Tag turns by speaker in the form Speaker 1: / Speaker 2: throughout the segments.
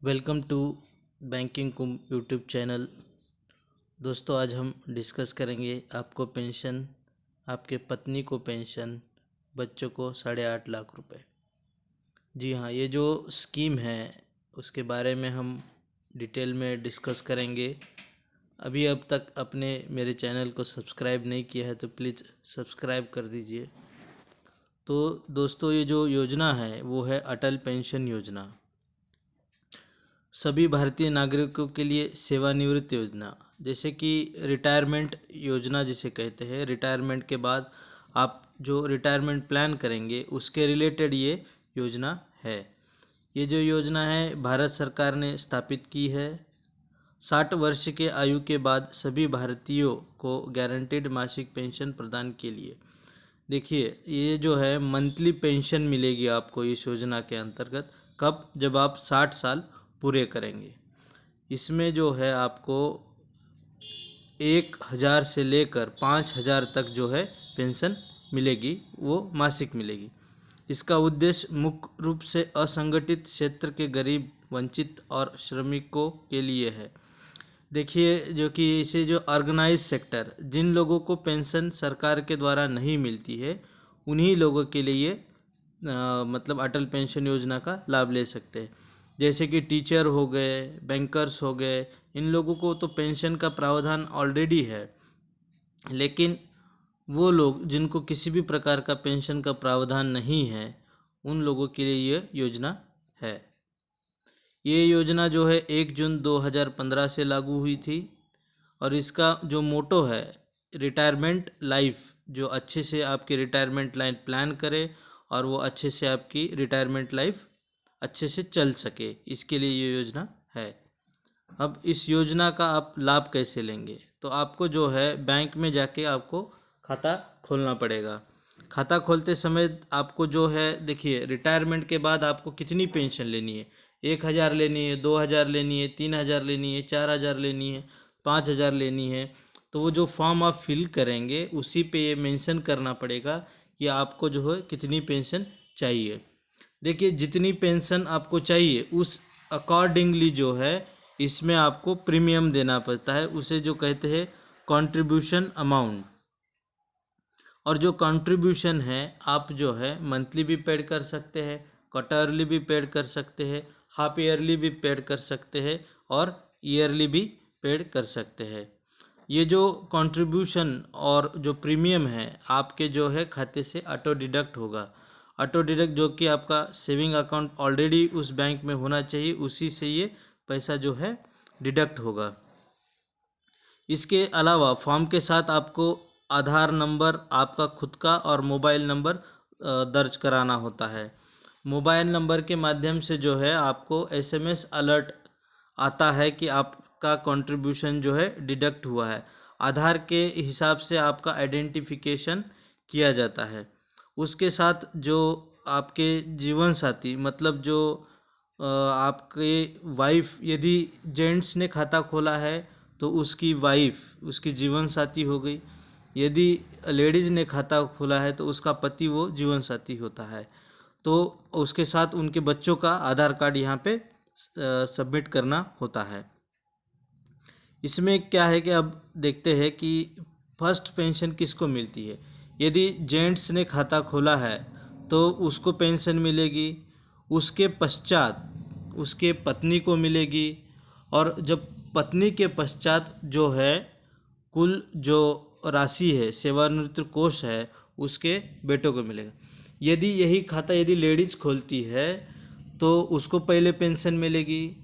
Speaker 1: Welcome to banking Kumbh YouTube channel. दोस्तों, आज हम डिस्कस करेंगे आपको पेंशन, आपके पत्नी को पेंशन, बच्चों को 8.5 लाख रुपए। जी हाँ, ये जो स्कीम है उसके बारे में हम डिटेल में डिस्कस करेंगे। अभी अब तक आपने मेरे चैनल को सब्सक्राइब नहीं किया है तो प्लीज़ सब्सक्राइब कर दीजिए। तो दोस्तों, ये जो योजना है वो है अटल पेंशन योजना, सभी भारतीय नागरिकों के लिए सेवानिवृत्ति योजना। जैसे कि रिटायरमेंट योजना जिसे कहते हैं, रिटायरमेंट के बाद आप जो रिटायरमेंट प्लान करेंगे उसके रिलेटेड ये योजना है। ये जो योजना है भारत सरकार ने स्थापित की है। 60 वर्ष के आयु के बाद सभी भारतीयों को गारंटीड मासिक पेंशन प्रदान के लिए। देखिए, ये जो है मंथली पेंशन मिलेगी आपको इस योजना के अंतर्गत। कब? जब आप 60 साल पूरे करेंगे। इसमें जो है आपको 1,000 से लेकर 5,000 तक जो है पेंशन मिलेगी, वो मासिक मिलेगी। इसका उद्देश्य मुख्य रूप से असंगठित क्षेत्र के गरीब, वंचित और श्रमिकों के लिए है। देखिए, जो कि इसे जो ऑर्गेनाइज सेक्टर, जिन लोगों को पेंशन सरकार के द्वारा नहीं मिलती है, उन्हीं लोगों के लिए मतलब अटल पेंशन योजना का लाभ ले सकते हैं। जैसे कि टीचर हो गए, बैंकर्स हो गए, इन लोगों को तो पेंशन का प्रावधान ऑलरेडी है, लेकिन वो लोग जिनको किसी भी प्रकार का पेंशन का प्रावधान नहीं है, उन लोगों के लिए ये योजना है। ये योजना जो है 1 जून 2015 से लागू हुई थी और इसका जो मोटो है रिटायरमेंट लाइफ, जो अच्छे से आपकी रिटायरमेंट लाइफ प्लान करे और वो अच्छे से आपकी रिटायरमेंट लाइफ अच्छे से चल सके, इसके लिए ये योजना है। अब इस योजना का आप लाभ कैसे लेंगे? तो आपको जो है बैंक में जाके आपको खाता खोलना पड़ेगा। खाता खोलते समय आपको जो है, देखिए, रिटायरमेंट के बाद आपको कितनी पेंशन लेनी है, 1,000 लेनी है, 2,000 लेनी है, 3,000 लेनी है, 4,000 लेनी है, 5,000 लेनी है। तो वो जो फॉर्म आप फिल करेंगे उसी पे ये मेंशन करना पड़ेगा कि आपको जो है कितनी पेंशन चाहिए। देखिए, जितनी पेंशन आपको चाहिए उस अकॉर्डिंगली जो है इसमें आपको प्रीमियम देना पड़ता है, उसे जो कहते हैं कंट्रीब्यूशन अमाउंट। और जो कंट्रीब्यूशन है आप जो है मंथली भी पेड कर सकते हैं, क्वार्टरली भी पेड कर सकते हैं, हाफ ईयरली भी पेड कर सकते हैं और ईयरली भी पेड कर सकते हैं। ये जो कंट्रीब्यूशन और जो प्रीमियम है आपके जो है खाते से ऑटो डिडक्ट होगा। ऑटो डिडक्ट जो कि आपका सेविंग अकाउंट ऑलरेडी उस बैंक में होना चाहिए, उसी से ये पैसा जो है डिडक्ट होगा। इसके अलावा फॉर्म के साथ आपको आधार नंबर, आपका खुद का और मोबाइल नंबर दर्ज कराना होता है। मोबाइल नंबर के माध्यम से जो है आपको एसएमएस अलर्ट आता है कि आपका कंट्रीब्यूशन जो है डिडक्ट हुआ है। आधार के हिसाब से आपका आइडेंटिफिकेशन किया जाता है। उसके साथ जो आपके जीवन साथी, मतलब जो आपके वाइफ, यदि जेंट्स ने खाता खोला है तो उसकी वाइफ उसकी जीवन साथी हो गई। यदि लेडीज़ ने खाता खोला है तो उसका पति वो जीवन साथी होता है। तो उसके साथ उनके बच्चों का आधार कार्ड यहाँ पे सबमिट करना होता है। इसमें क्या है कि अब देखते हैं कि फर्स्ट पेंशन किसको मिलती है। यदि जेंट्स ने खाता खोला है तो उसको पेंशन मिलेगी, उसके पश्चात उसके पत्नी को मिलेगी, और जब पत्नी के पश्चात जो है कुल जो राशि है, सेवानिवृत्ति कोष है, उसके बेटों को मिलेगा। यदि लेडीज़ खोलती है तो उसको पहले पेंशन मिलेगी,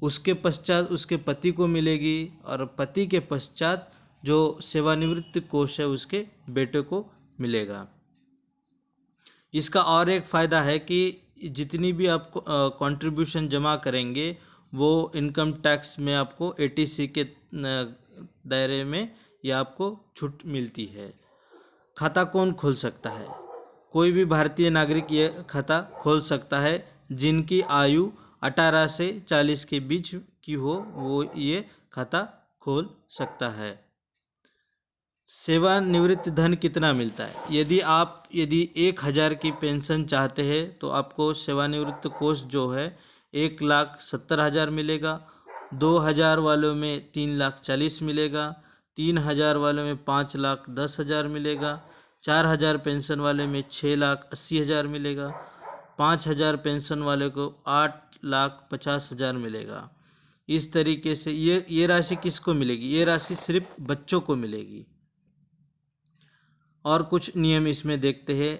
Speaker 1: उसके पश्चात उसके पति को मिलेगी, और पति के पश्चात जो सेवानिवृत्ति कोष है उसके बेटे को मिलेगा। इसका और एक फ़ायदा है कि जितनी भी आप कंट्रीब्यूशन जमा करेंगे वो इनकम टैक्स में आपको 80C के दायरे में ये आपको छूट मिलती है। खाता कौन खोल सकता है? कोई भी भारतीय नागरिक ये खाता खोल सकता है जिनकी आयु 18 से 40 के बीच की हो, वो ये खाता खोल सकता है। सेवानिवृत्ति धन कितना मिलता है? यदि 1,000 की पेंशन चाहते हैं तो आपको सेवानिवृत्ति कोष जो है 1,70,000 मिलेगा। 2,000 वालों में 3,40,000 मिलेगा। 3,000 वालों में 5,10,000 मिलेगा। 4,000 पेंशन वाले में 6,80,000 मिलेगा। 5,000 पेंशन वाले को 8,50,000 मिलेगा। इस तरीके से ये राशि किसको मिलेगी? ये राशि सिर्फ बच्चों को मिलेगी। और कुछ नियम इसमें देखते हैं।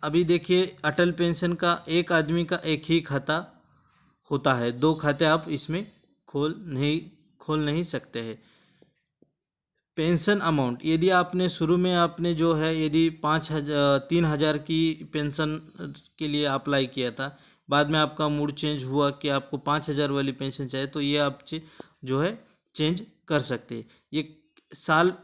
Speaker 1: अभी देखिए, अटल पेंशन का एक आदमी का एक ही खाता होता है, 2 खाते आप इसमें खोल नहीं सकते हैं। पेंशन अमाउंट, यदि आपने शुरू में आपने जो है यदि 3,000 की पेंशन के लिए अप्लाई किया था, बाद में आपका मूड चेंज हुआ कि आपको 5,000 वाली पेंशन चाहिए, तो ये आप जो है चेंज कर सकते हैं। ये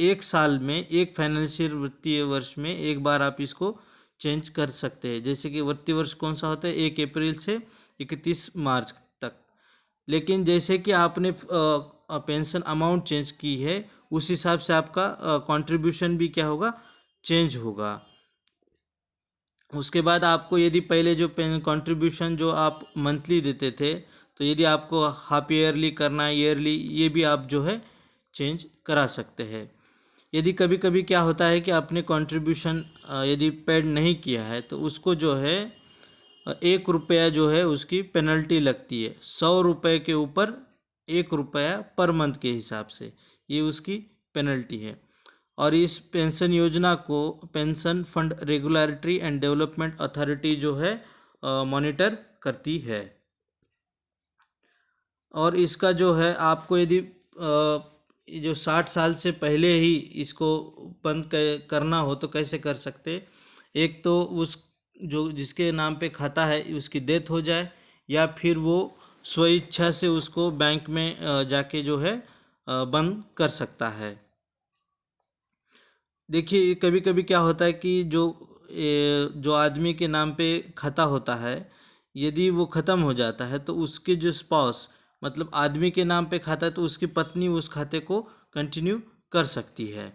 Speaker 1: एक साल में, एक फाइनेंशियल वित्तीय वर्ष में एक बार आप इसको चेंज कर सकते हैं। जैसे कि वित्तीय वर्ष कौन सा होता है? 1 अप्रैल से 31 मार्च तक। लेकिन जैसे कि आपने पेंशन अमाउंट चेंज की है, उस हिसाब से आपका कंट्रीब्यूशन भी क्या होगा? चेंज होगा। उसके बाद आपको यदि पहले जो कंट्रीब्यूशन जो आप मंथली देते थे, तो यदि आपको हाफ ईयरली करना है, ईयरली, ये भी आप जो है चेंज करा सकते हैं। यदि कभी कभी क्या होता है कि आपने कंट्रीब्यूशन यदि पेड नहीं किया है, तो उसको जो है 1 रुपया जो है उसकी पेनल्टी लगती है। 100 रुपये के ऊपर 1 रुपया पर मंथ के हिसाब से ये उसकी पेनल्टी है। और इस पेंशन योजना को pension fund regulatory and development authority जो है मॉनिटर करती है। और इसका जो है आपको यदि जो 60 साल से पहले ही इसको बंद करना हो तो कैसे कर सकते? एक तो उस जो जिसके नाम पे खाता है उसकी डेथ हो जाए, या फिर वो स्वेच्छा से उसको बैंक में जाके जो है बंद कर सकता है। देखिए, कभी कभी क्या होता है कि जो आदमी के नाम पे खाता होता है, यदि वो ख़त्म हो जाता है तो उसके जो स्पाउस, मतलब आदमी के नाम पे खाता है, तो उसकी पत्नी उस खाते को कंटिन्यू कर सकती है।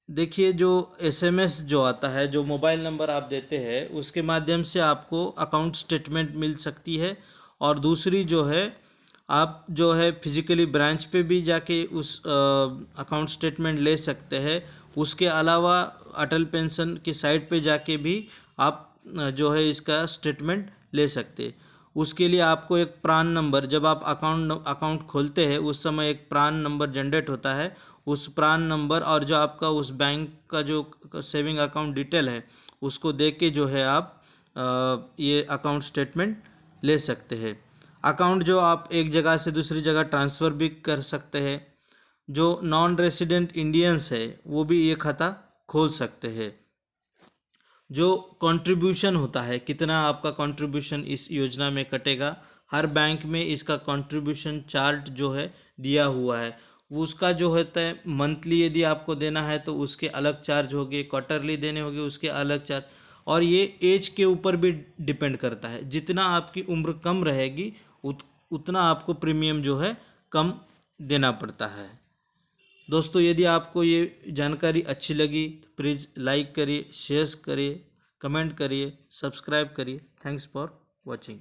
Speaker 1: देखिए, जो एसएमएस जो आता है, जो मोबाइल नंबर आप देते हैं, उसके माध्यम से आपको अकाउंट स्टेटमेंट मिल सकती है। और दूसरी जो है, आप जो है फिजिकली ब्रांच पे भी जाके उस अकाउंट स्टेटमेंट ले सकते हैं। उसके अलावा अटल पेंशन की साइट पे जाके भी आप जो है इसका स्टेटमेंट ले सकते हैं। उसके लिए आपको एक प्रान नंबर, जब आप अकाउंट खोलते हैं उस समय एक प्रान नंबर जनरेट होता है। उस प्रान नंबर और जो आपका उस बैंक का जो सेविंग अकाउंट डिटेल है, उसको देख के जो है आप ये अकाउंट स्टेटमेंट ले सकते हैं। अकाउंट जो आप एक जगह से दूसरी जगह ट्रांसफ़र भी कर सकते हैं। जो नॉन रेसिडेंट इंडियंस है वो भी ये खाता खोल सकते हैं। जो कंट्रीब्यूशन होता है, कितना आपका कंट्रीब्यूशन इस योजना में कटेगा, हर बैंक में इसका कंट्रीब्यूशन चार्ट जो है दिया हुआ है। उसका जो होता है मंथली यदि आपको देना है तो उसके अलग चार्ज होंगे, क्वार्टरली देने होंगे उसके अलग चार्ज। और ये एज के ऊपर भी डिपेंड करता है। जितना आपकी उम्र कम रहेगी उतना आपको प्रीमियम जो है कम देना पड़ता है। दोस्तों, यदि आपको ये जानकारी अच्छी लगी तो प्लीज़ लाइक करिए, शेयर करिए, कमेंट करिए, सब्सक्राइब करिए। Thanks for watching.